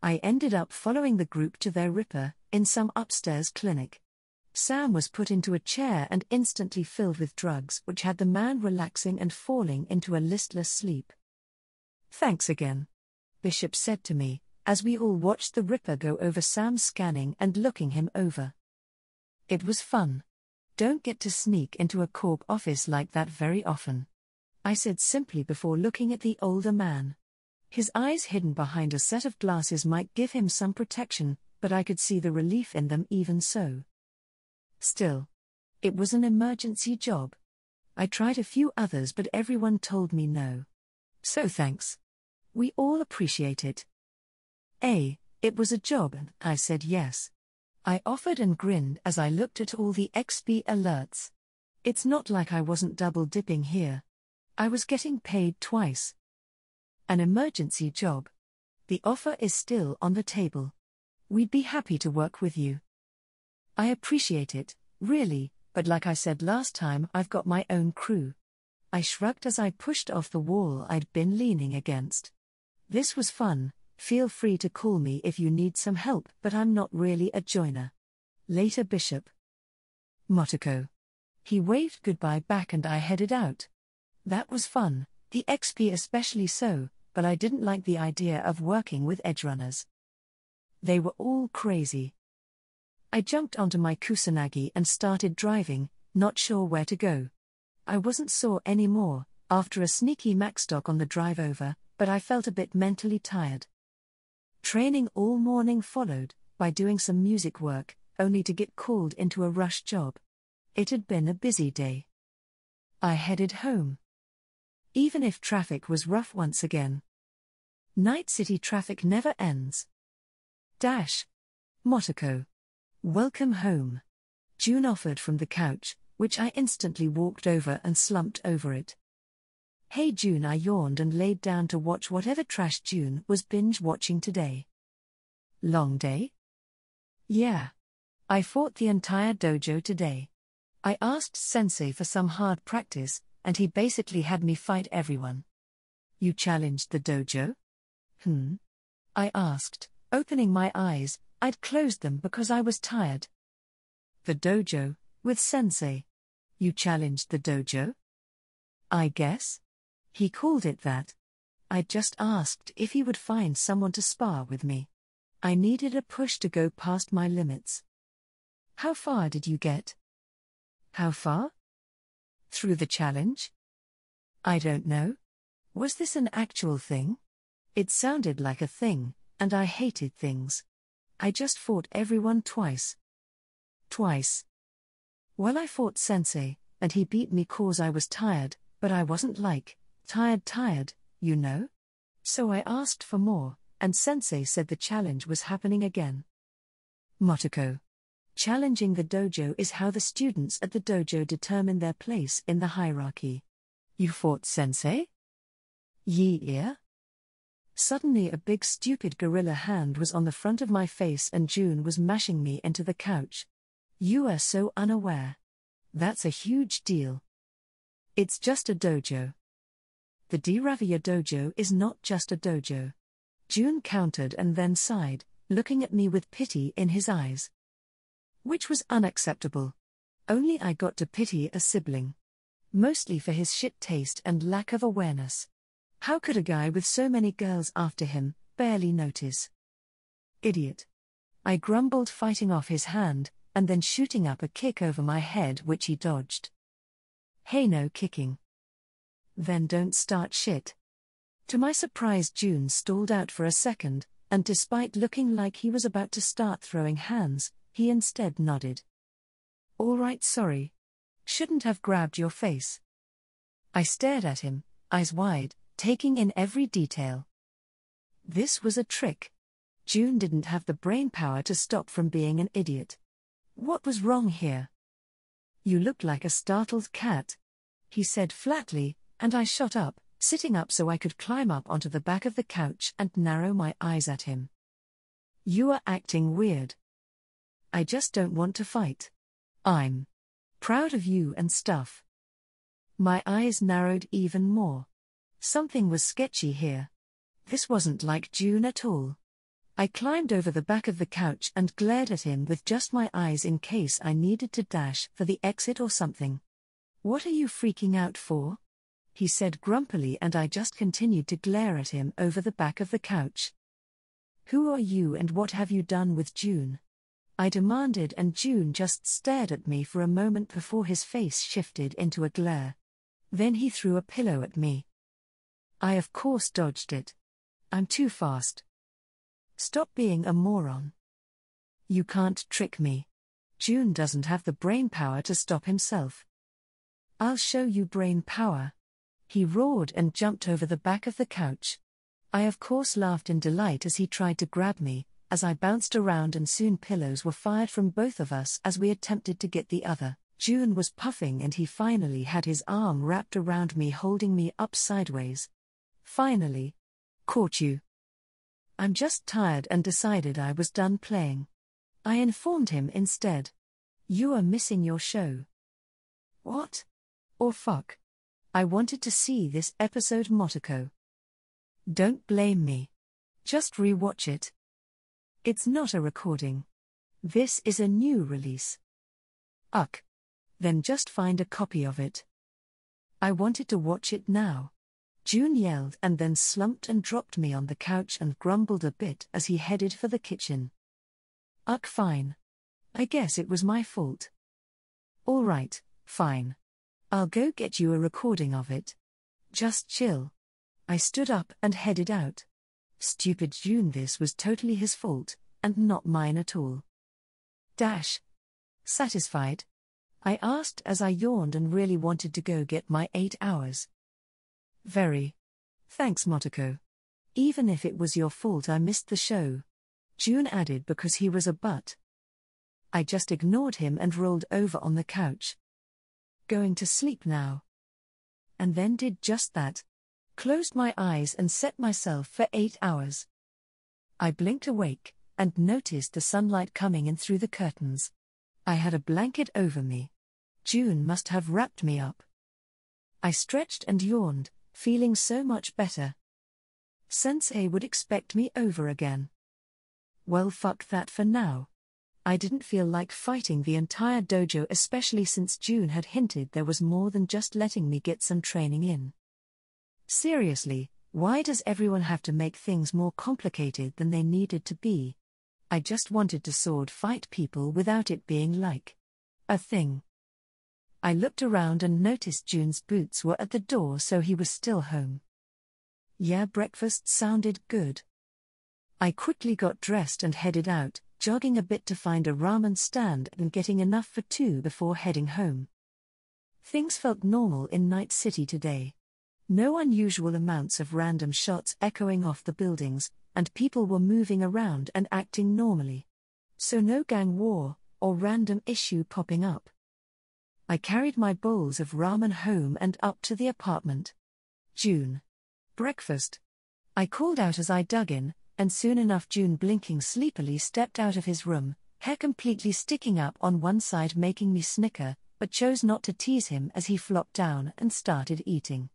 I ended up following the group to their Ripper, in some upstairs clinic. Sam was put into a chair and instantly filled with drugs which had the man relaxing and falling into a listless sleep. "Thanks again," Bishop said to me, as we all watched the Ripper go over Sam, scanning and looking him over. "It was fun. Don't get to sneak into a corp office like that very often," I said simply before looking at the older man. His eyes hidden behind a set of glasses might give him some protection, but I could see the relief in them even so. Still, it was an emergency job. I tried a few others but everyone told me no. So thanks. We all appreciate it. It was a job and I said yes. I offered and grinned as I looked at all the XP alerts. It's not like I wasn't double dipping here. I was getting paid twice. An emergency job. The offer is still on the table. We'd be happy to work with you. I appreciate it, really, but like I said last time, I've got my own crew. I shrugged as I pushed off the wall I'd been leaning against. This was fun. Feel free to call me if you need some help, but I'm not really a joiner. Later, Bishop. Motoko. He waved goodbye back and I headed out. That was fun, the XP especially so, but I didn't like the idea of working with edgerunners. They were all crazy. I jumped onto my Kusanagi and started driving, not sure where to go. I wasn't sore anymore, after a sneaky Macstock on the drive over, but I felt a bit mentally tired. Training all morning followed, by doing some music work, only to get called into a rush job. It had been a busy day. I headed home. Even if traffic was rough once again. Night city traffic never ends. Motoko. Welcome home. June offered from the couch, which I instantly walked over and slumped over it. Hey June, I yawned and laid down to watch whatever trash June was binge-watching today. Long day? Yeah. I fought the entire dojo today. I asked Sensei for some hard practice, and he basically had me fight everyone. You challenged the dojo? I asked, opening my eyes. I'd closed them because I was tired. The dojo, with Sensei. You challenged the dojo? I guess. He called it that. I just asked if he would find someone to spar with me. I needed a push to go past my limits. How far did you get? How far? Through the challenge? I don't know. Was this an actual thing? It sounded like a thing, and I hated things. I just fought everyone twice. Twice. Well, I fought Sensei, and he beat me cause I was tired, but I wasn't like, tired, you know? So I asked for more, and Sensei said the challenge was happening again. Motoko. Challenging the dojo is how the students at the dojo determine their place in the hierarchy. You fought Sensei? Yeah. Suddenly a big stupid gorilla hand was on the front of my face and June was mashing me into the couch. You are so unaware. That's a huge deal. It's just a dojo. The Diravya dojo is not just a dojo. June countered and then sighed, looking at me with pity in his eyes. Which was unacceptable. Only I got to pity a sibling. Mostly for his shit taste and lack of awareness. How could a guy with so many girls after him barely notice? Idiot. I grumbled, fighting off his hand, and then shooting up a kick over my head which he dodged. Hey, no kicking. Then don't start shit. To my surprise, June stalled out for a second, and despite looking like he was about to start throwing hands, he instead nodded. All right, sorry. Shouldn't have grabbed your face. I stared at him, eyes wide, taking in every detail. This was a trick. June didn't have the brainpower to stop from being an idiot. What was wrong here? You looked like a startled cat, he said flatly, and I shot up, sitting up so I could climb up onto the back of the couch and narrow my eyes at him. You are acting weird. I just don't want to fight. I'm proud of you and stuff. My eyes narrowed even more. Something was sketchy here. This wasn't like June at all. I climbed over the back of the couch and glared at him with just my eyes in case I needed to dash for the exit or something. "What are you freaking out for?" he said grumpily, and I just continued to glare at him over the back of the couch. "Who are you and what have you done with June?" I demanded, and June just stared at me for a moment before his face shifted into a glare. Then he threw a pillow at me. I of course dodged it. "I'm too fast." "Stop being a moron. You can't trick me. June doesn't have the brain power to stop himself." "I'll show you brain power," he roared and jumped over the back of the couch. I of course laughed in delight as he tried to grab me, as I bounced around, and soon pillows were fired from both of us as we attempted to get the other. June was puffing and he finally had his arm wrapped around me, holding me up sideways. "Finally. Caught you." "I'm just tired and decided I was done playing," I informed him instead. "You are missing your show." "What? Or fuck. I wanted to see this episode, Motoko." "Don't blame me. Just rewatch it. It's not a recording. This is a new release." "Uck. Then just find a copy of it." "I wanted to watch it now," June yelled, and then slumped and dropped me on the couch and grumbled a bit as he headed for the kitchen. "Uck, fine. I guess it was my fault." "All right, fine. I'll go get you a recording of it. Just chill." I stood up and headed out. Stupid June, this was totally his fault, and not mine at all. Satisfied?" I asked as I yawned and really wanted to go get my 8 hours. "Very. Thanks, Motoko. Even if it was your fault I missed the show," June added because he was a butt. I just ignored him and rolled over on the couch. "Going to sleep now." And then did just that. Closed my eyes and set myself for 8 hours. I blinked awake, and noticed the sunlight coming in through the curtains. I had a blanket over me. June must have wrapped me up. I stretched and yawned, feeling so much better. Sensei would expect me over again. Well, fuck that for now. I didn't feel like fighting the entire dojo, especially since June had hinted there was more than just letting me get some training in. Seriously, why does everyone have to make things more complicated than they needed to be? I just wanted to sword fight people without it being like a thing. I looked around and noticed June's boots were at the door, so he was still home. Yeah, breakfast sounded good. I quickly got dressed and headed out, jogging a bit to find a ramen stand and getting enough for 2 before heading home. Things felt normal in Night City today. No unusual amounts of random shots echoing off the buildings, and people were moving around and acting normally. So no gang war, or random issue popping up. I carried my bowls of ramen home and up to the apartment. "June. Breakfast." I called out as I dug in, and soon enough June, blinking sleepily, stepped out of his room, hair completely sticking up on one side, making me snicker, but chose not to tease him as he flopped down and started eating.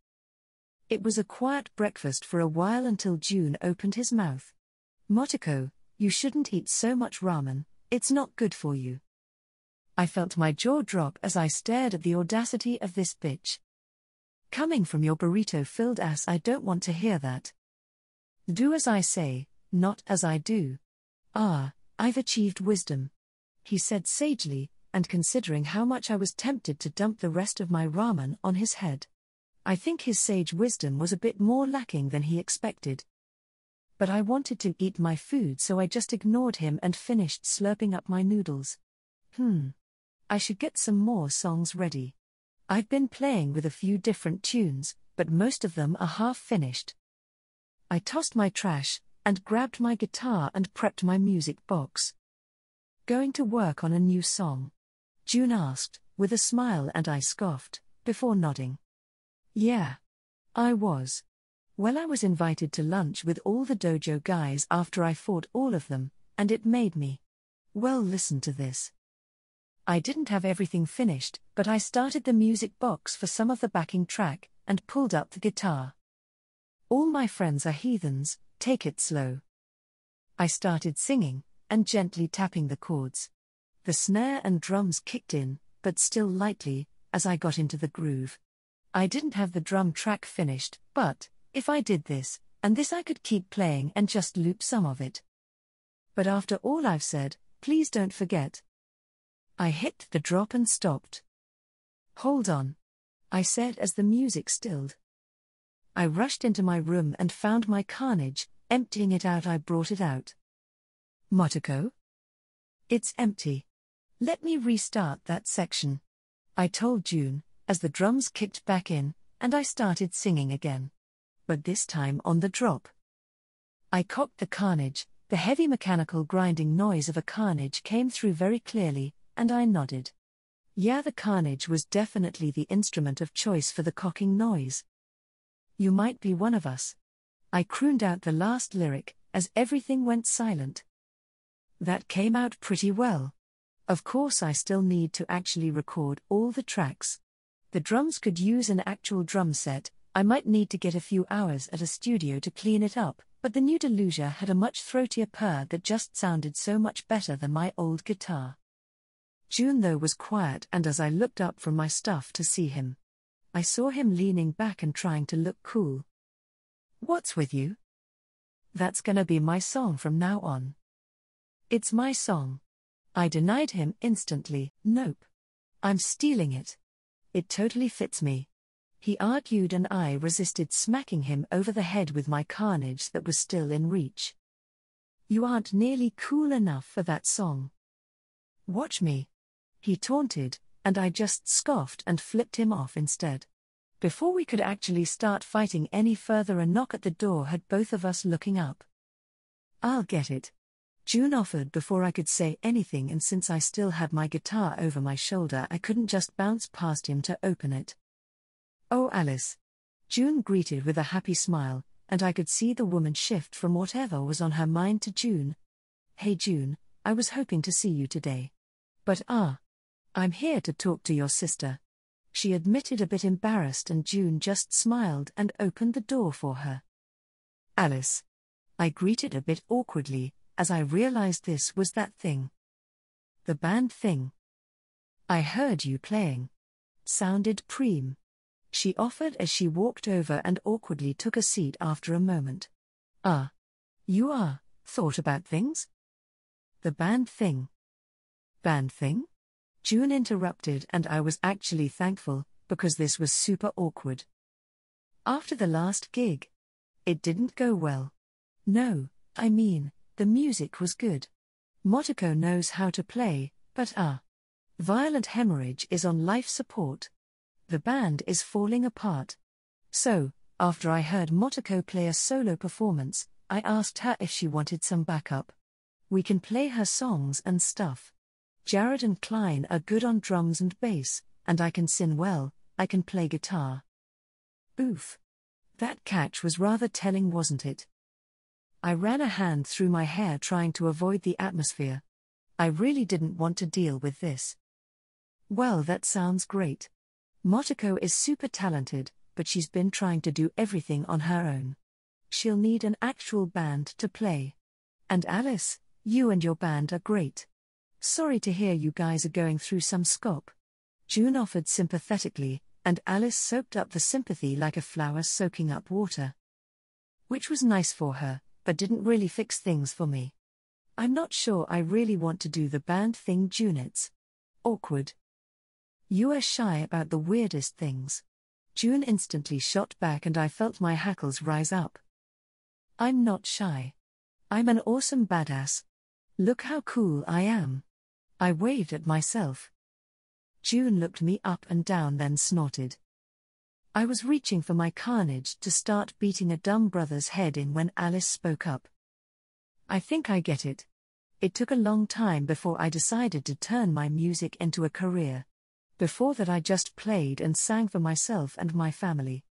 It was a quiet breakfast for a while until June opened his mouth. "Motoko, you shouldn't eat so much ramen, it's not good for you." I felt my jaw drop as I stared at the audacity of this bitch. "Coming from your burrito-filled ass, I don't want to hear that. Do as I say, not as I do." I've achieved wisdom," he said sagely, and considering how much I was tempted to dump the rest of my ramen on his head. I think his sage wisdom was a bit more lacking than he expected. But I wanted to eat my food, so I just ignored him and finished slurping up my noodles. I should get some more songs ready. I've been playing with a few different tunes, but most of them are half finished. I tossed my trash, and grabbed my guitar and prepped my music box. "Going to work on a new song?" June asked, with a smile, and I scoffed, before nodding. Yeah. I was. Well, I was invited to lunch with all the dojo guys after I fought all of them, and it made me. Well, listen to this. I didn't have everything finished, but I started the music box for some of the backing track, and pulled up the guitar. "All my friends are heathens, take it slow." I started singing, and gently tapping the chords. The snare and drums kicked in, but still lightly, as I got into the groove. I didn't have the drum track finished, but, if I did this, and this I could keep playing and just loop some of it. But after all I've said, please don't forget. I hit the drop and stopped. Hold on, I said as the music stilled. I rushed into my room and found my carnage. Emptying it out, I brought it out. Motoko? It's empty. Let me restart that section, I told June, as the drums kicked back in, and I started singing again. But this time on the drop. I cocked the carnage, the heavy mechanical grinding noise of a carnage came through very clearly, and I nodded. Yeah, the carnage was definitely the instrument of choice for the cocking noise. You might be one of us. I crooned out the last lyric, as everything went silent. That came out pretty well. Of course, I still need to actually record all the tracks. The drums could use an actual drum set. I might need to get a few hours at a studio to clean it up, but the new Delusia had a much throatier purr that just sounded so much better than my old guitar. June, though, was quiet, and as I looked up from my stuff to see him, I saw him leaning back and trying to look cool. What's with you? That's gonna be my song from now on. It's my song. I denied him instantly. Nope. I'm stealing it. It totally fits me. He argued, and I resisted smacking him over the head with my carnage that was still in reach. You aren't nearly cool enough for that song. Watch me. He taunted, and I just scoffed and flipped him off instead. Before we could actually start fighting any further, a knock at the door had both of us looking up. I'll get it, June offered before I could say anything, and since I still had my guitar over my shoulder, I couldn't just bounce past him to open it. Oh, Alice, June greeted with a happy smile, and I could see the woman shift from whatever was on her mind to June. Hey June, I was hoping to see you today. But I'm here to talk to your sister, she admitted, a bit embarrassed, and June just smiled and opened the door for her. Alice, I greeted a bit awkwardly, as I realized this was that thing. The band thing. I heard you playing. Sounded preem, she offered as she walked over and awkwardly took a seat after a moment. You thought about things? The band thing. Band thing? June interrupted, and I was actually thankful, because this was super awkward. After the last gig. It didn't go well. No, I mean, the music was good. Motoko knows how to play, but violent hemorrhage is on life support. The band is falling apart. So, after I heard Motoko play a solo performance, I asked her if she wanted some backup. We can play her songs and stuff. Jared and Klein are good on drums and bass, and I can sing well. I can play guitar. Oof. That catch was rather telling, wasn't it? I ran a hand through my hair, trying to avoid the atmosphere. I really didn't want to deal with this. Well, that sounds great. Motoko is super talented, but she's been trying to do everything on her own. She'll need an actual band to play. And Alice, you and your band are great. Sorry to hear you guys are going through some scop, June offered sympathetically, and Alice soaked up the sympathy like a flower soaking up water. Which was nice for her, but didn't really fix things for me. I'm not sure I really want to do the band thing, June. It's awkward. You are shy about the weirdest things. June instantly shot back, and I felt my hackles rise up. I'm not shy. I'm an awesome badass. Look how cool I am. I waved at myself. June looked me up and down, then snorted. I was reaching for my carnage to start beating a dumb brother's head in when Alice spoke up. I think I get it. It took a long time before I decided to turn my music into a career. Before that, I just played and sang for myself and my family.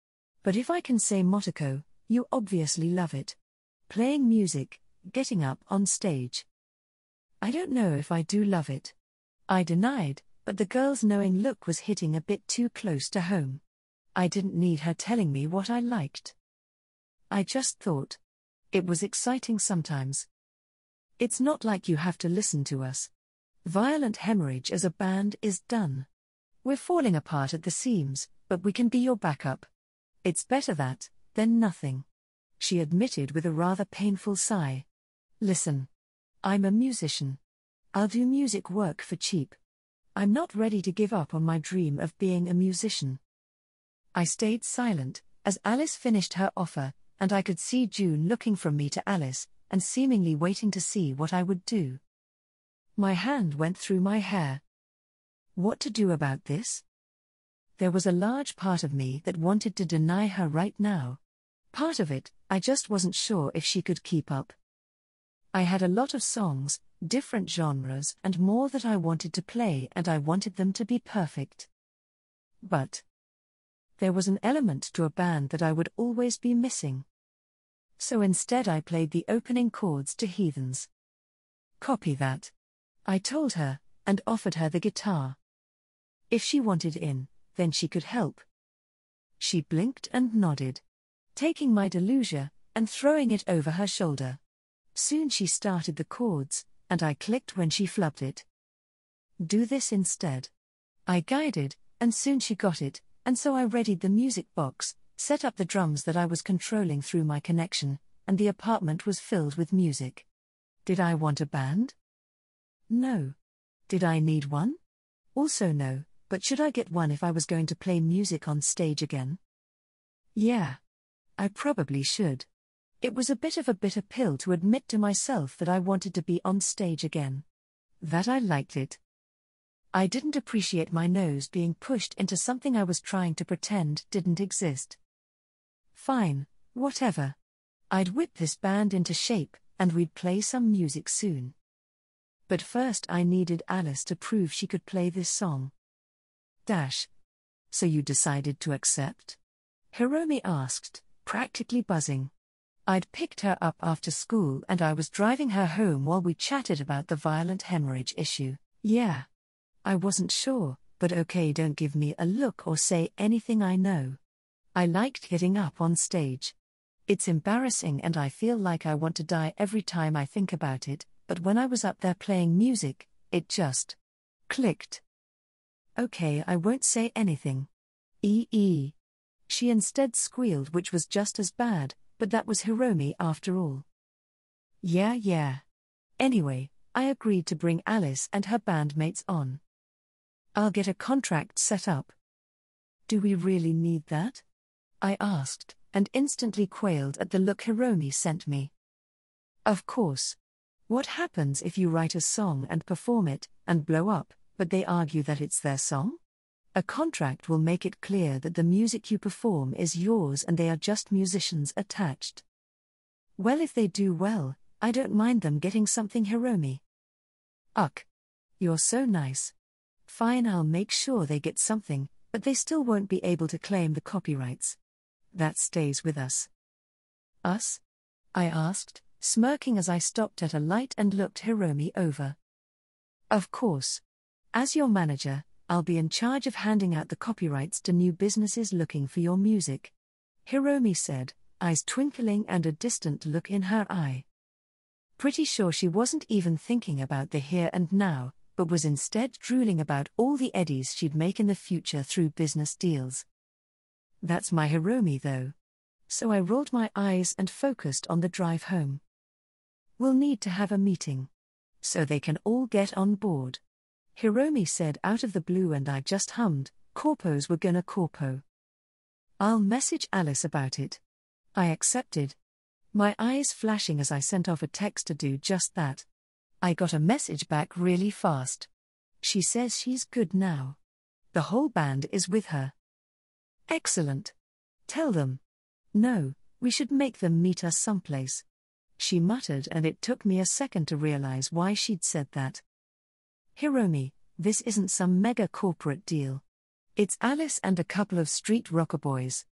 But if I can say, Motoko, you obviously love it. Playing music, getting up on stage. I don't know if I do love it, I denied, but the girl's knowing look was hitting a bit too close to home. I didn't need her telling me what I liked. I just thought it was exciting sometimes. It's not like you have to listen to us. Violent Hemorrhage as a band is done. We're falling apart at the seams, but we can be your backup. It's better that, than nothing. She admitted with a rather painful sigh. Listen. I'm a musician. I'll do music work for cheap. I'm not ready to give up on my dream of being a musician. I stayed silent, as Alice finished her offer, and I could see June looking from me to Alice, and seemingly waiting to see what I would do. My hand went through my hair. What to do about this? There was a large part of me that wanted to deny her right now. Part of it, I just wasn't sure if she could keep up. I had a lot of songs, different genres, and more that I wanted to play, and I wanted them to be perfect. But there was an element to a band that I would always be missing. So instead I played the opening chords to Heathens. Copy that. I told her, and offered her the guitar. If she wanted in, then she could help. She blinked and nodded, taking my delusion and throwing it over her shoulder. Soon she started the chords, and I clicked when she flubbed it. Do this instead. I guided, and soon she got it, and so I readied the music box, set up the drums that I was controlling through my connection, and the apartment was filled with music. Did I want a band? No. Did I need one? Also no, but should I get one if I was going to play music on stage again? Yeah. I probably should. It was a bit of a bitter pill to admit to myself that I wanted to be on stage again. That I liked it. I didn't appreciate my nose being pushed into something I was trying to pretend didn't exist. Fine, whatever. I'd whip this band into shape, and we'd play some music soon. But first I needed Alice to prove she could play this song. So you decided to accept? Hiromi asked, practically buzzing. I'd picked her up after school and I was driving her home while we chatted about the violent hemorrhage issue. Yeah. I wasn't sure, but okay, don't give me a look or say anything, I know. I liked getting up on stage. It's embarrassing and I feel like I want to die every time I think about it, but when I was up there playing music, it just clicked. Okay, I won't say anything. She instead squealed, which was just as bad, but that was Hiromi after all. Yeah. Anyway, I agreed to bring Alice and her bandmates on. I'll get a contract set up. Do we really need that? I asked, and instantly quailed at the look Hiromi sent me. Of course. What happens if you write a song and perform it, and blow up, but they argue that it's their song? A contract will make it clear that the music you perform is yours and they are just musicians attached. Well, if they do well, I don't mind them getting something, Hiromi. Ugh. You're so nice. Fine, I'll make sure they get something, but they still won't be able to claim the copyrights. That stays with us. Us? I asked, smirking as I stopped at a light and looked Hiromi over. Of course. As your manager, I'll be in charge of handing out the copyrights to new businesses looking for your music, Hiromi said, eyes twinkling and a distant look in her eye. Pretty sure she wasn't even thinking about the here and now, but was instead drooling about all the eddies she'd make in the future through business deals. That's my Hiromi though. So I rolled my eyes and focused on the drive home. We'll need to have a meeting. So they can all get on board, Hiromi said out of the blue, and I just hummed, corpos were gonna corpo. I'll message Alice about it. I accepted. My eyes flashing as I sent off a text to do just that. I got a message back really fast. She says she's good now. The whole band is with her. Excellent. Tell them. No, we should make them meet us someplace. She muttered, and it took me a second to realize why she'd said that. Hiromi, this isn't some mega corporate deal. It's Alice and a couple of street rocker boys.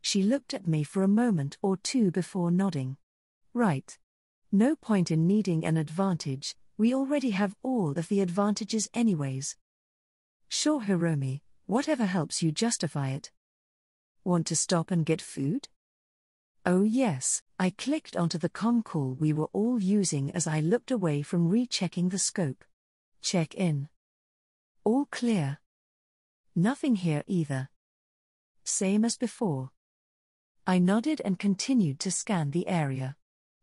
She looked at me for a moment or two before nodding. Right. No point in needing an advantage, we already have all of the advantages anyways. Sure, Hiromi, whatever helps you justify it. Want to stop and get food? Oh yes, I clicked onto the comm call we were all using as I looked away from rechecking the scope. Check in. All clear. Nothing here either. Same as before. I nodded and continued to scan the area.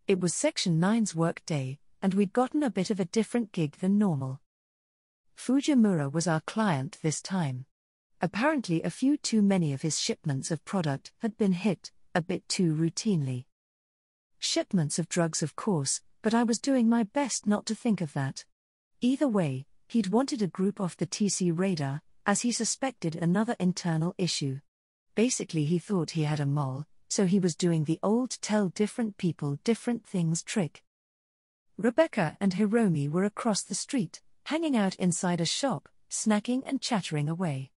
It was Section 9's work day, and we'd gotten a bit of a different gig than normal. Fujimura was our client this time. Apparently a few too many of his shipments of product had been hit, a bit too routinely. Shipments of drugs, of course, but I was doing my best not to think of that. Either way, he'd wanted a group off the TC radar, as he suspected another internal issue. Basically he thought he had a mole, so he was doing the old tell different people different things trick. Rebecca and Hiromi were across the street, hanging out inside a shop, snacking and chattering away.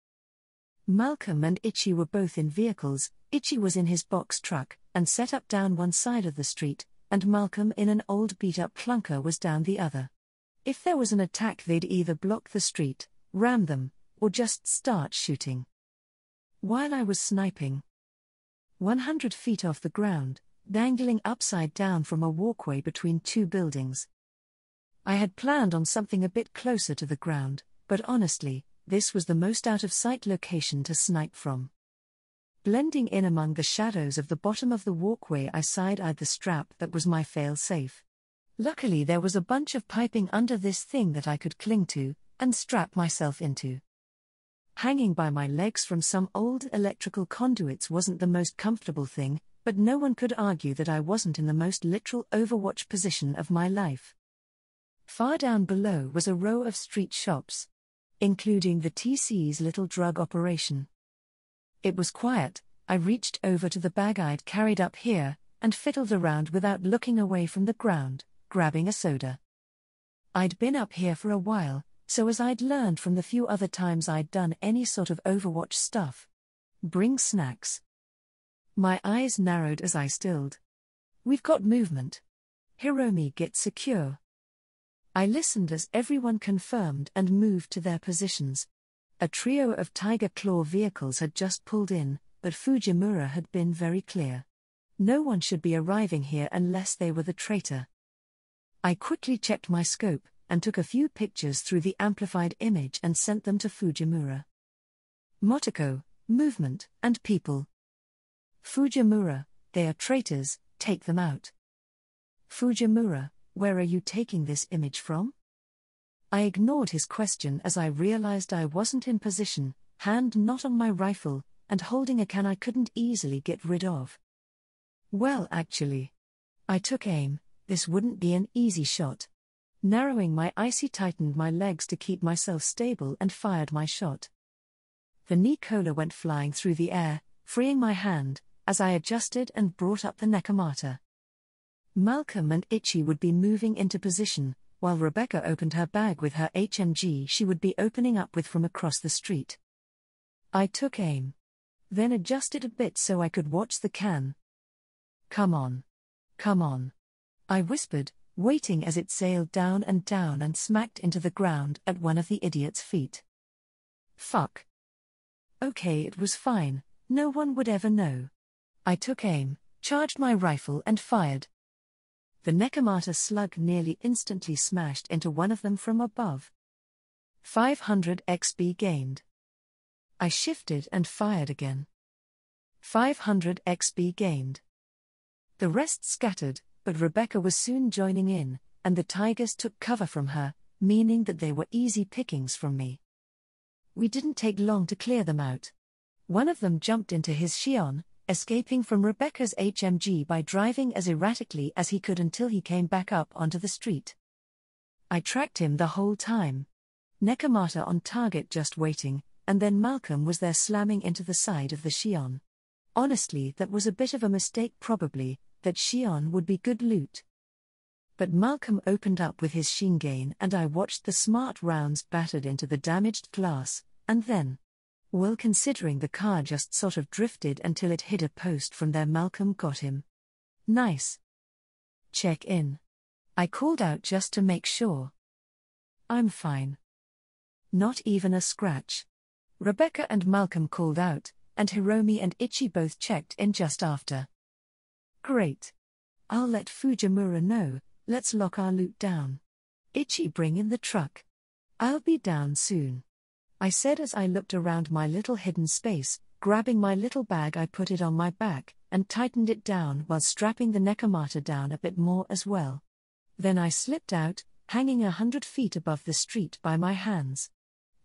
Malcolm and Ichi were both in vehicles. Ichi was in his box truck, and set up down one side of the street, and Malcolm in an old beat-up clunker was down the other. If there was an attack they'd either block the street, ram them, or just start shooting. While I was sniping, 100 feet off the ground, dangling upside down from a walkway between two buildings. I had planned on something a bit closer to the ground, but honestly, this was the most out-of-sight location to snipe from. Blending in among the shadows of the bottom of the walkway, I side-eyed the strap that was my fail-safe. Luckily there was a bunch of piping under this thing that I could cling to, and strap myself into. Hanging by my legs from some old electrical conduits wasn't the most comfortable thing, but no one could argue that I wasn't in the most literal Overwatch position of my life. Far down below was a row of street shops, including the TC's little drug operation. It was quiet. I reached over to the bag I'd carried up here, and fiddled around without looking away from the ground, grabbing a soda. I'd been up here for a while, so as I'd learned from the few other times I'd done any sort of Overwatch stuff. Bring snacks. My eyes narrowed as I stilled. We've got movement. Hiromi, get secure. I listened as everyone confirmed and moved to their positions. A trio of Tiger Claw vehicles had just pulled in, but Fujimura had been very clear. No one should be arriving here unless they were the traitor. I quickly checked my scope, and took a few pictures through the amplified image and sent them to Fujimura. Motoko, movement, and people. Fujimura, they are traitors, take them out. Fujimura, where are you taking this image from? I ignored his question as I realized I wasn't in position, hand not on my rifle, and holding a can I couldn't easily get rid of. Well, actually, I took aim. This wouldn't be an easy shot. Narrowing my eyes, tightened my legs to keep myself stable and fired my shot. The Nicola went flying through the air, freeing my hand, as I adjusted and brought up the Nekomata. Malcolm and Ichi would be moving into position, while Rebecca opened her bag with her HMG she would be opening up with from across the street. I took aim. Then adjusted a bit so I could watch the can. Come on. Come on. I whispered, waiting as it sailed down and smacked into the ground at one of the idiot's feet. Fuck. Okay, it was fine, no one would ever know. I took aim, charged my rifle and fired. The Nekomata slug nearly instantly smashed into one of them from above. 500 XP gained. I shifted and fired again. 500 XP gained. The rest scattered, but Rebecca was soon joining in, and the tigers took cover from her, meaning that they were easy pickings from me. We didn't take long to clear them out. One of them jumped into his Xion, escaping from Rebecca's HMG by driving as erratically as he could until he came back up onto the street. I tracked him the whole time. Nekomata on target just waiting, and then Malcolm was there slamming into the side of the Xion. Honestly, that was a bit of a mistake probably, that Xion would be good loot. But Malcolm opened up with his Shingain and I watched the smart rounds battered into the damaged glass, and then, well, considering the car just sort of drifted until it hit a post from there, Malcolm got him. Nice. Check in. I called out just to make sure. I'm fine. Not even a scratch. Rebecca and Malcolm called out, and Hiromi and Ichi both checked in just after. Great. I'll let Fujimura know, let's lock our loot down. Ichi, bring in the truck. I'll be down soon, I said as I looked around my little hidden space. Grabbing my little bag, I put it on my back and tightened it down while strapping the Nekomata down a bit more as well. Then I slipped out, hanging 100 feet above the street by my hands.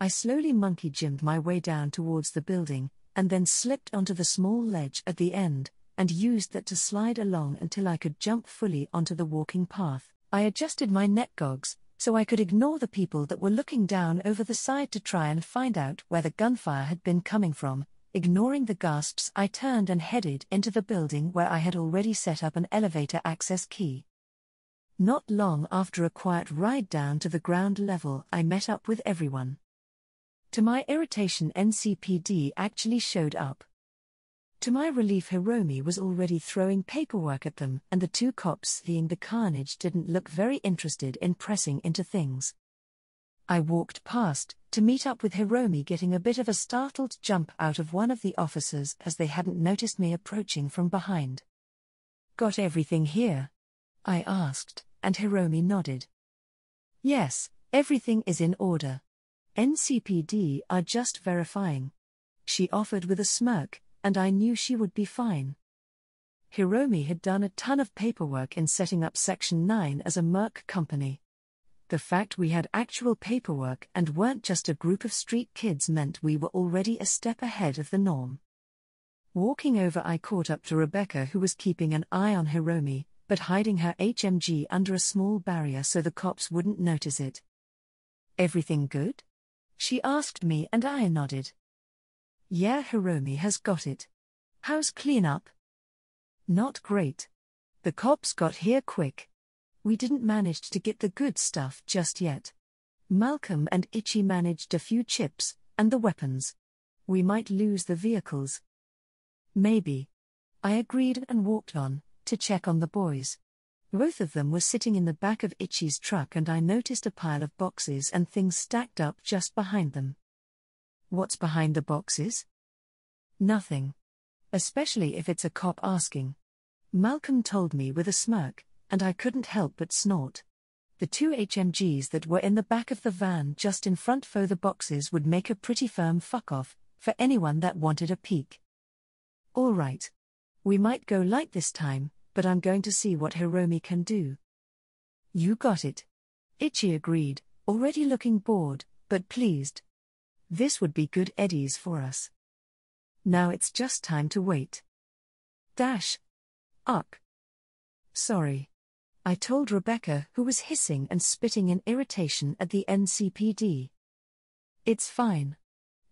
I slowly monkey gymmed my way down towards the building, and then slipped onto the small ledge at the end, and used that to slide along until I could jump fully onto the walking path. I adjusted my neck gogs, so I could ignore the people that were looking down over the side to try and find out where the gunfire had been coming from. Ignoring the gasps, I turned and headed into the building where I had already set up an elevator access key. Not long after a quiet ride down to the ground level, I met up with everyone. To my irritation, NCPD actually showed up. To my relief, Hiromi was already throwing paperwork at them, and the two cops, seeing the carnage, didn't look very interested in pressing into things. I walked past, to meet up with Hiromi, getting a bit of a startled jump out of one of the officers as they hadn't noticed me approaching from behind. "Got everything here?" I asked, and Hiromi nodded. "Yes, everything is in order. NCPD are just verifying," she offered with a smirk, and I knew she would be fine. Hiromi had done a ton of paperwork in setting up Section 9 as a merc company. The fact we had actual paperwork and weren't just a group of street kids meant we were already a step ahead of the norm. Walking over, I caught up to Rebecca, who was keeping an eye on Hiromi, but hiding her HMG under a small barrier so the cops wouldn't notice it. "Everything good?" she asked me, and I nodded. "Yeah, Hiromi has got it. How's cleanup?" "Not great. The cops got here quick. We didn't manage to get the good stuff just yet. Malcolm and Ichi managed a few chips, and the weapons. We might lose the vehicles." "Maybe." I agreed and walked on, to check on the boys. Both of them were sitting in the back of Ichi's truck, and I noticed a pile of boxes and things stacked up just behind them. "What's behind the boxes?" "Nothing. Especially if it's a cop asking," Malcolm told me with a smirk, and I couldn't help but snort. The two HMGs that were in the back of the van just in front for the boxes would make a pretty firm fuck-off for anyone that wanted a peek. "All right. We might go light this time, but I'm going to see what Hiromi can do." "You got it." Ichi agreed, already looking bored, but pleased. This would be good eddies for us. Now it's just time to wait. Uck. Sorry. I told Rebecca, who was hissing and spitting in irritation at the NCPD. "It's fine.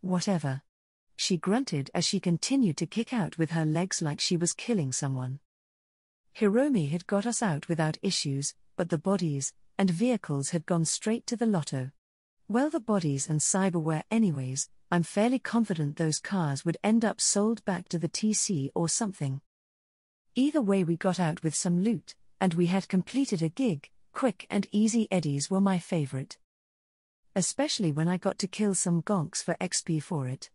Whatever." She grunted as she continued to kick out with her legs like she was killing someone. Hiromi had got us out without issues, but the bodies and vehicles had gone straight to the lotto. Well, the bodies and cyberware anyways. I'm fairly confident those cars would end up sold back to the TC or something. Either way, we got out with some loot, and we had completed a gig. Quick and easy eddies were my favorite. Especially when I got to kill some gonks for XP for it.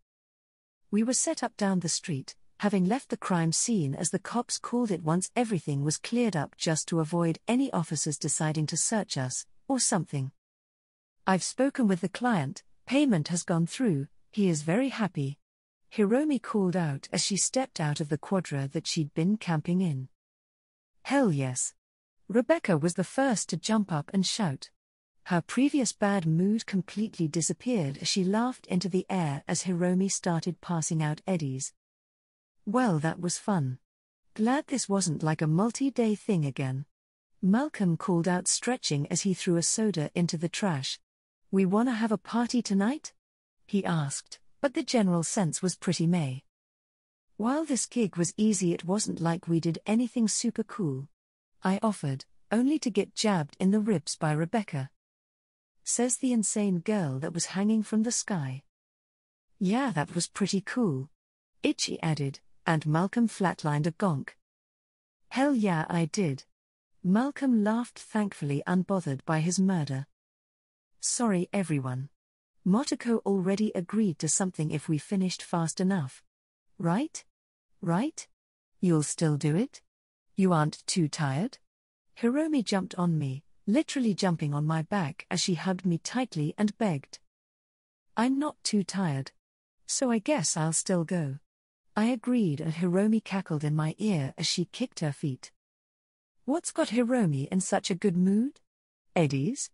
We were set up down the street, having left the crime scene as the cops called it once everything was cleared up, just to avoid any officers deciding to search us, or something. "I've spoken with the client, payment has gone through, he is very happy," Hiromi called out as she stepped out of the quadra that she'd been camping in. "Hell yes." Rebecca was the first to jump up and shout. Her previous bad mood completely disappeared as she laughed into the air as Hiromi started passing out eddies. "Well, that was fun. Glad this wasn't like a multi-day thing again." Malcolm called out, stretching as he threw a soda into the trash. "We wanna have a party tonight?" he asked, but the general sense was pretty meh. While this gig was easy, it wasn't like we did anything super cool. I offered, only to get jabbed in the ribs by Rebecca. Says the insane girl that was hanging from the sky. "Yeah, that was pretty cool," Ichi added, and Malcolm flatlined a gonk. "Hell yeah, I did." Malcolm laughed, thankfully unbothered by his murder. "Sorry everyone. Motoko already agreed to something if we finished fast enough. Right? Right? You'll still do it? You aren't too tired? Hiromi jumped on me, literally jumping on my back as she hugged me tightly and begged. I'm not too tired. So I guess I'll still go. I agreed and Hiromi cackled in my ear as she kicked her feet. What's got Hiromi in such a good mood? Eddies?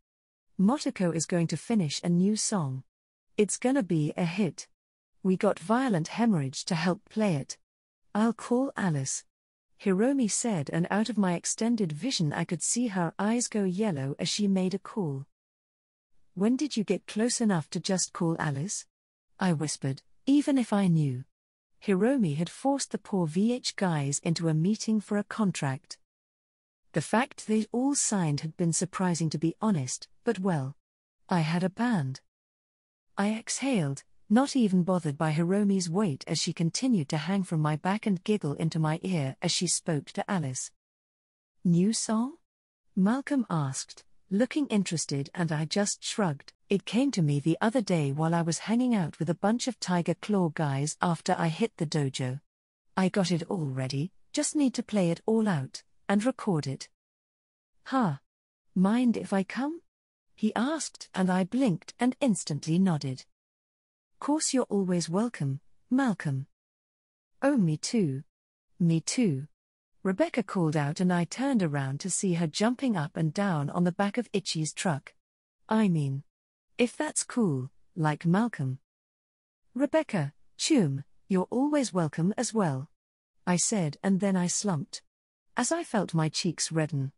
Motoko is going to finish a new song. It's gonna be a hit. We got Violent Hemorrhage to help play it. I'll call Alice. Hiromi said, and out of my extended vision I could see her eyes go yellow as she made a call. When did you get close enough to just call Alice? I whispered, even if I knew. Hiromi had forced the poor VH guys into a meeting for a contract. The fact they'd all signed had been surprising, to be honest, but well. I had a band. I exhaled, not even bothered by Hiromi's weight as she continued to hang from my back and giggle into my ear as she spoke to Alice. New song? Malcolm asked, looking interested, and I just shrugged. It came to me the other day while I was hanging out with a bunch of Tiger Claw guys after I hit the dojo. I got it all ready, just need to play it all out, and record it. Huh. Mind if I come? He asked, and I blinked and instantly nodded. Course you're always welcome, Malcolm. Oh, me too. Me too. Rebecca called out and I turned around to see her jumping up and down on the back of Itchy's truck. I mean, if that's cool, like Malcolm. Rebecca, Chum, you're always welcome as well. I said, and then I slumped. As I felt my cheeks redden.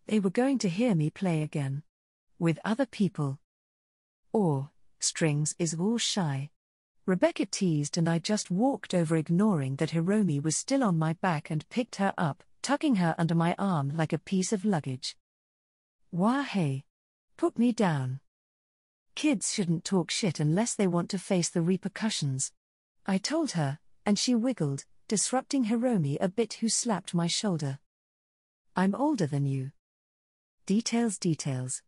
They were going to hear me play again. With other people. Or, strings is all shy. Rebecca teased and I just walked over, ignoring that Hiromi was still on my back, and picked her up, tucking her under my arm like a piece of luggage. Wah hey. Put me down. Kids shouldn't talk shit unless they want to face the repercussions. I told her, and she wiggled, disrupting Hiromi a bit, who slapped my shoulder. I'm older than you. Details.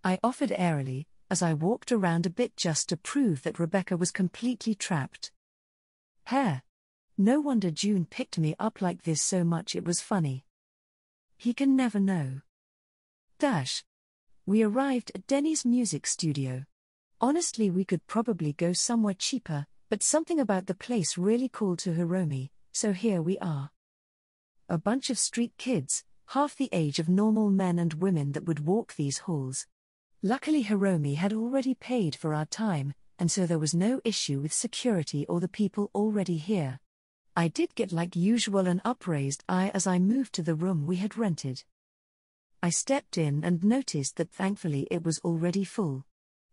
I offered airily, as I walked around a bit just to prove that Rebecca was completely trapped. Hair. No wonder June picked me up like this so much, it was funny. He can never know. We arrived at Denny's music studio. Honestly, we could probably go somewhere cheaper, but something about the place really called to Hiromi, so here we are. A bunch of street kids, half the age of normal men and women that would walk these halls. Luckily Hiromi had already paid for our time, and so there was no issue with security or the people already here. I did get, like usual, an upraised eye as I moved to the room we had rented. I stepped in and noticed that thankfully it was already full.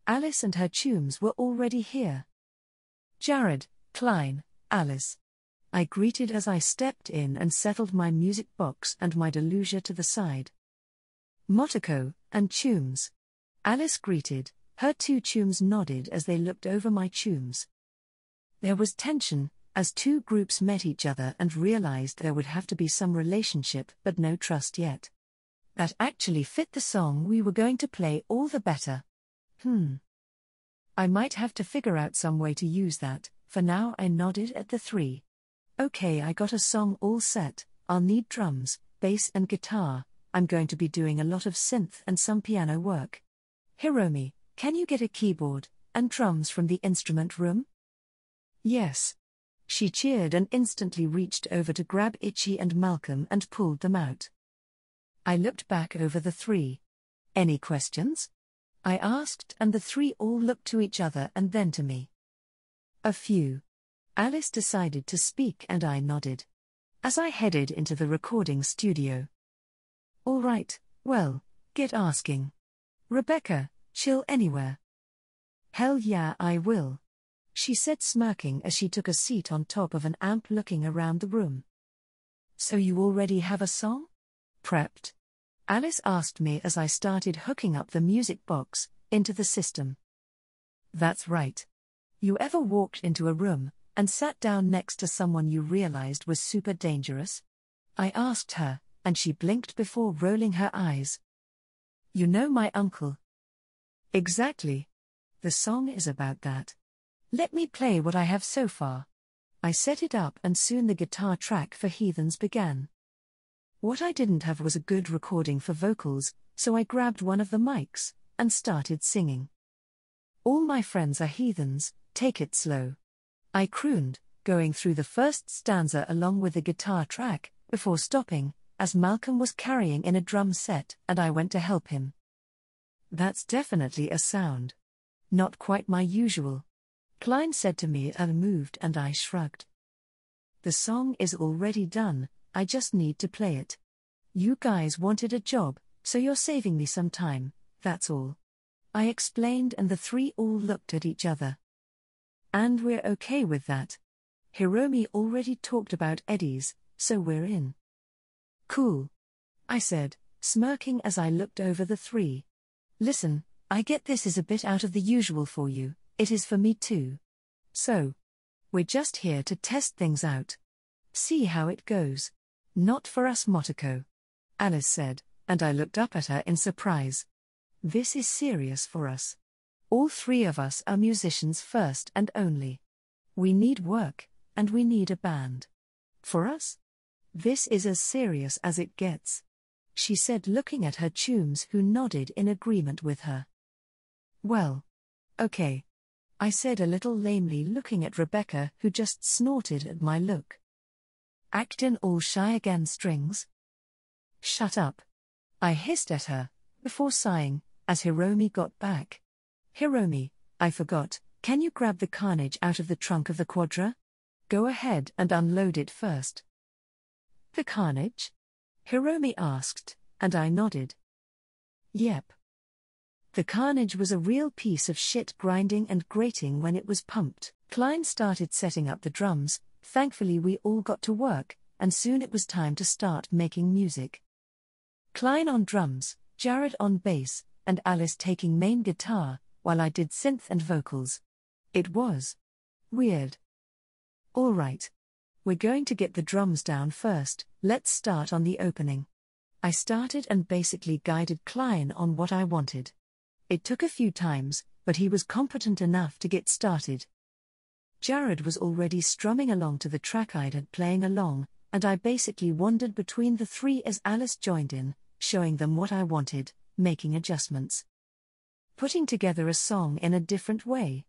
Alice and her chums were already here. Jared, Klein, Alice. I greeted as I stepped in and settled my music box and my delusia to the side. Motoko, and chums. Alice greeted, her two chums nodded as they looked over my chums. There was tension, as two groups met each other and realized there would have to be some relationship, but no trust yet. That actually fit the song we were going to play all the better. I might have to figure out some way to use that. For now I nodded at the three. Okay, I got a song all set. I'll need drums, bass and guitar. I'm going to be doing a lot of synth and some piano work. Hiromi, can you get a keyboard and drums from the instrument room? Yes. She cheered and instantly reached over to grab Itchy and Malcolm and pulled them out. I looked back over the three. Any questions? I asked, and the three all looked to each other and then to me. A few. Alice decided to speak and I nodded. As I headed into the recording studio. All right, well, get asking. Rebecca, chill anywhere. Hell yeah, I will. She said, smirking as she took a seat on top of an amp, looking around the room. So you already have a song? Prepped? Alice asked me as I started hooking up the music box into the system. That's right. You ever walked into a room and sat down next to someone you realized was super dangerous? I asked her, and she blinked before rolling her eyes. You know my uncle. Exactly. The song is about that. Let me play what I have so far. I set it up and soon the guitar track for Heathens began. What I didn't have was a good recording for vocals, so I grabbed one of the mics and started singing. All my friends are heathens, take it slow. I crooned, going through the first stanza along with the guitar track, before stopping, as Malcolm was carrying in a drum set and I went to help him. That's definitely a sound. Not quite my usual. Klein said to me unmoved and I shrugged. The song is already done, I just need to play it. You guys wanted a job, so you're saving me some time, that's all. I explained and the three all looked at each other. And we're okay with that. Hiromi already talked about Eddie's, so we're in. Cool. I said, smirking as I looked over the three. Listen, I get this is a bit out of the usual for you, it is for me too. So, we're just here to test things out. See how it goes. Not for us, Motoko. Alice said, and I looked up at her in surprise. This is serious for us. All three of us are musicians first and only. We need work, and we need a band. For us? This is as serious as it gets. She said, looking at her chums who nodded in agreement with her. Well. Okay. I said a little lamely, looking at Rebecca, who just snorted at my look. Actin' all shy again, Strings? Shut up. I hissed at her, before sighing, as Hiromi got back. Hiromi, I forgot, can you grab the carnage out of the trunk of the Quadra? Go ahead and unload it first. The carnage? Hiromi asked, and I nodded. Yep. The carnage was a real piece of shit, grinding and grating when it was pumped. Klein started setting up the drums. Thankfully we all got to work, and soon it was time to start making music. Klein on drums, Jared on bass, and Alice taking main guitar, while I did synth and vocals. It was weird. All right. We're going to get the drums down first, let's start on the opening. I started and basically guided Klein on what I wanted. It took a few times, but he was competent enough to get started. Jared was already strumming along to the track I'd had playing along, and I basically wandered between the three as Alice joined in, showing them what I wanted, making adjustments. Putting together a song in a different way.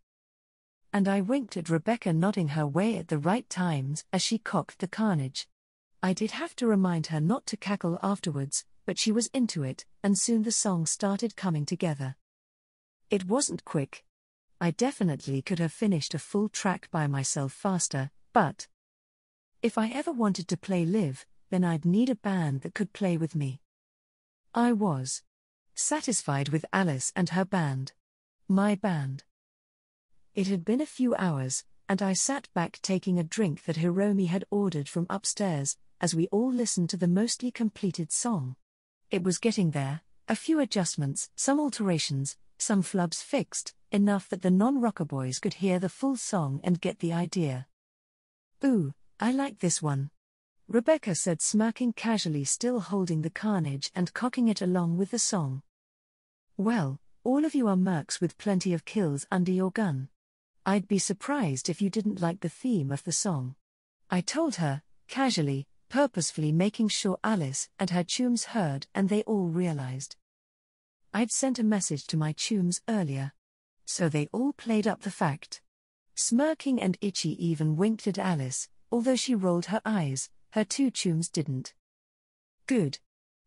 And I winked at Rebecca, nodding her way at the right times as she cocked the carnage. I did have to remind her not to cackle afterwards, but she was into it, and soon the song started coming together. It wasn't quick. I definitely could have finished a full track by myself faster, but if I ever wanted to play live, then I'd need a band that could play with me. I was satisfied with Alice and her band. My band. It had been a few hours, and I sat back taking a drink that Hiromi had ordered from upstairs, as we all listened to the mostly completed song. It was getting there, a few adjustments, some alterations, some flubs fixed, enough that the non-rocker boys could hear the full song and get the idea. Ooh, I like this one. Rebecca said, smirking casually, still holding the carnage and cocking it along with the song. Well, all of you are mercs with plenty of kills under your gun. I'd be surprised if you didn't like the theme of the song. I told her, casually, purposefully making sure Alice and her chums heard and they all realized. I'd sent a message to my chums earlier. So they all played up the fact. Smirking, and Itchy even winked at Alice, although she rolled her eyes, her two chums didn't. Good.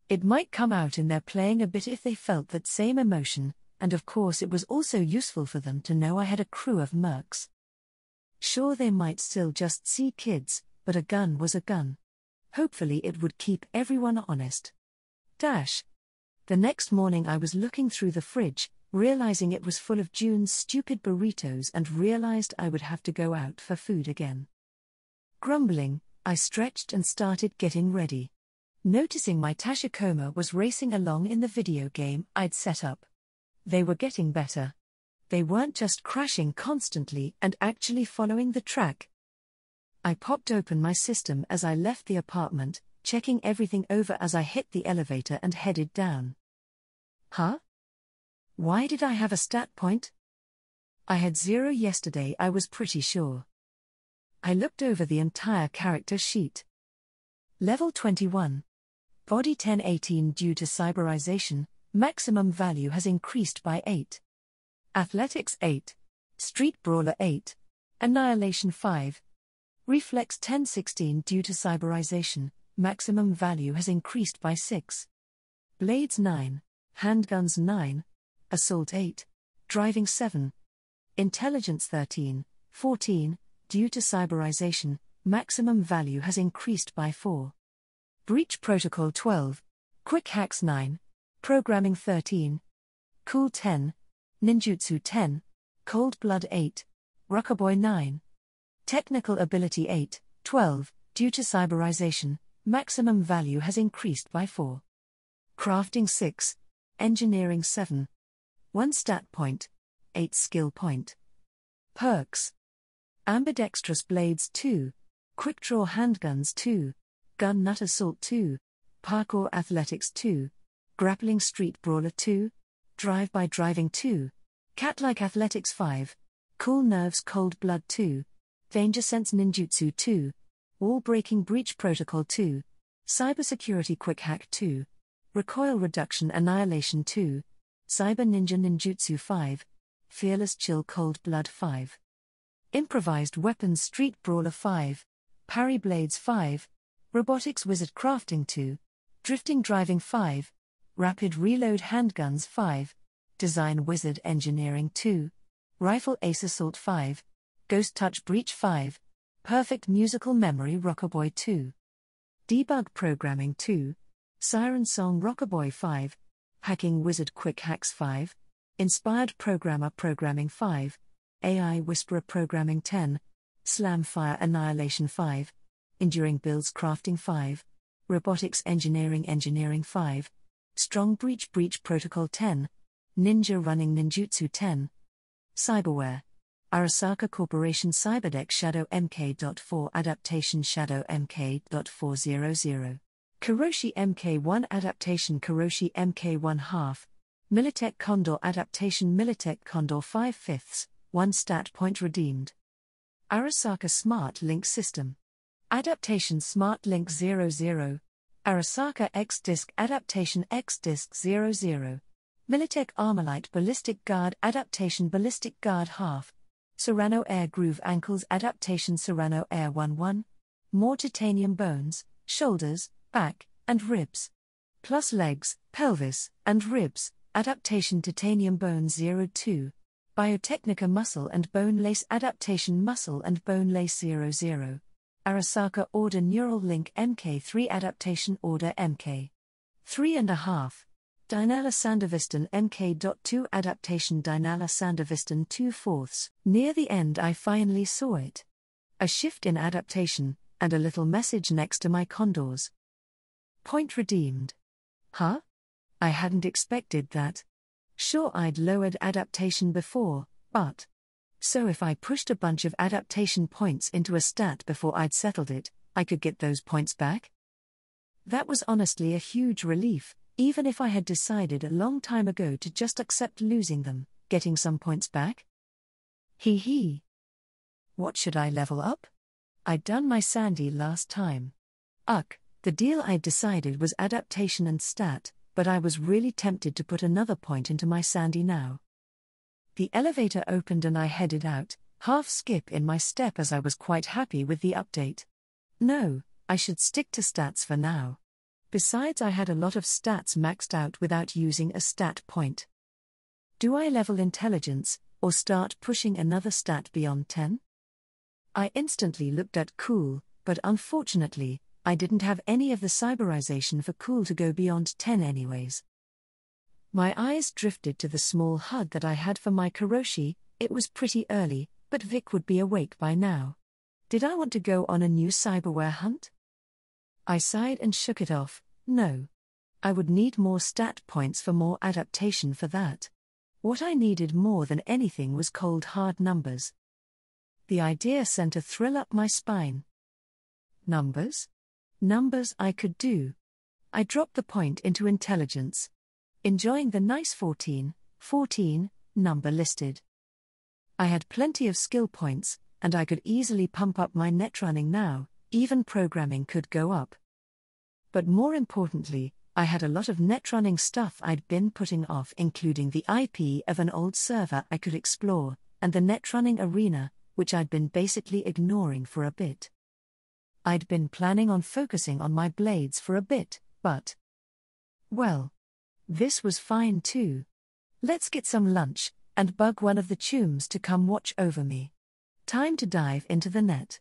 It might come out in their playing a bit if they felt that same emotion, and of course it was also useful for them to know I had a crew of mercs. Sure, they might still just see kids, but a gun was a gun. Hopefully it would keep everyone honest. The next morning I was looking through the fridge, realizing it was full of June's stupid burritos, and realized I would have to go out for food again. Grumbling, I stretched and started getting ready. Noticing my Tashikoma was racing along in the video game I'd set up. They were getting better. They weren't just crashing constantly and actually following the track. I popped open my system as I left the apartment, checking everything over as I hit the elevator and headed down. Huh? Why did I have a stat point? I had 0 yesterday, I was pretty sure. I looked over the entire character sheet. Level 21. Body 1018 due to cyberization, maximum value has increased by 8. Athletics 8. Street Brawler 8. Annihilation 5. Reflex 1016 due to cyberization, maximum value has increased by 6. Blades 9. Handguns 9. Assault 8. Driving 7. Intelligence 13, 14, due to cyberization, maximum value has increased by 4. Breach Protocol 12. Quick Hacks 9. Programming 13. Cool 10. Ninjutsu 10. Cold Blood 8. Ruckaboy 9. Technical Ability 8, 12, due to cyberization, maximum value has increased by 4. Crafting 6. Engineering 7. 1 stat point. 8 skill point. Perks. Ambidextrous Blades 2. Quick Draw Handguns 2. Gun Nut Assault 2. Parkour Athletics 2. Grappling Street Brawler 2. Drive-by Driving 2. Cat-like Athletics 5. Cool Nerves Cold Blood 2. Danger Sense Ninjutsu 2. Wall Breaking Breach Protocol 2. Cybersecurity Quick Hack 2. Recoil Reduction Annihilation 2. Cyber Ninja Ninjutsu 5. Fearless Chill Cold Blood 5. Improvised Weapons Street Brawler 5. Parry Blades 5. Robotics Wizard Crafting 2. Drifting Driving 5. Rapid Reload Handguns 5. Design Wizard Engineering 2. Rifle Ace Assault 5. Ghost Touch Breach 5. Perfect Musical Memory Rockaboy 2. Debug Programming 2. Siren Song Rockaboy 5. Hacking Wizard Quick Hacks 5. Inspired Programmer Programming 5. AI Whisperer Programming 10. Slam Fire Annihilation 5. Enduring Builds Crafting 5. Robotics Engineering 5. Strong Breach Protocol 10. Ninja Running Ninjutsu 10. Cyberware. Arasaka Corporation Cyberdeck Shadow MK.4 Adaptation Shadow MK.400. Kuroshi MK1 Adaptation Kuroshi MK1 half. Militech Condor Adaptation Militech Condor 5/5, 1 stat point redeemed. Arasaka Smart Link System. Adaptation Smart Link 00. Arasaka X-Disc Adaptation X-Disc 00. Militech Armalite Ballistic Guard Adaptation Ballistic Guard half. Serrano Air Groove Ankles Adaptation Serrano Air 11. More titanium bones, shoulders, back, and ribs. Plus legs, pelvis, and ribs. Adaptation Titanium Bone 02. Biotechnica Muscle and Bone Lace Adaptation Muscle and Bone Lace 00. Arasaka Order Neural Link MK3 Adaptation Order MK 3.5. Dinala Sandevistan MK.2 Adaptation Dinala Sandevistan 2/4. Near the end I finally saw it. A shift in adaptation, and a little message next to my condors. Point redeemed. Huh? I hadn't expected that. Sure, I'd lowered adaptation before, but... So if I pushed a bunch of adaptation points into a stat before I'd settled it, I could get those points back? That was honestly a huge relief, even if I had decided a long time ago to just accept losing them, getting some points back. Hee hee. What should I level up? I'd done my Sandy last time. The deal I'd decided was adaptation and stat, but I was really tempted to put another point into my Sandy now. The elevator opened and I headed out, half skip in my step as I was quite happy with the update. No, I should stick to stats for now. Besides, I had a lot of stats maxed out without using a stat point. Do I level intelligence, or start pushing another stat beyond 10? I instantly looked at cool, but unfortunately, I didn't have any of the cyberization for cool to go beyond 10 anyways. My eyes drifted to the small HUD that I had for my Kuroshi. It was pretty early, but Vic would be awake by now. Did I want to go on a new cyberware hunt? I sighed and shook it off. No. I would need more stat points for more adaptation for that. What I needed more than anything was cold hard numbers. The idea sent a thrill up my spine. Numbers? Numbers I could do. I dropped the point into intelligence. Enjoying the nice 14 number listed. I had plenty of skill points, and I could easily pump up my net running now, even programming could go up. But more importantly, I had a lot of netrunning stuff I'd been putting off, including the IP of an old server I could explore, and the netrunning arena, which I'd been basically ignoring for a bit. I'd been planning on focusing on my blades for a bit, but well, this was fine too. Let's get some lunch, and bug one of the tombs to come watch over me. Time to dive into the net.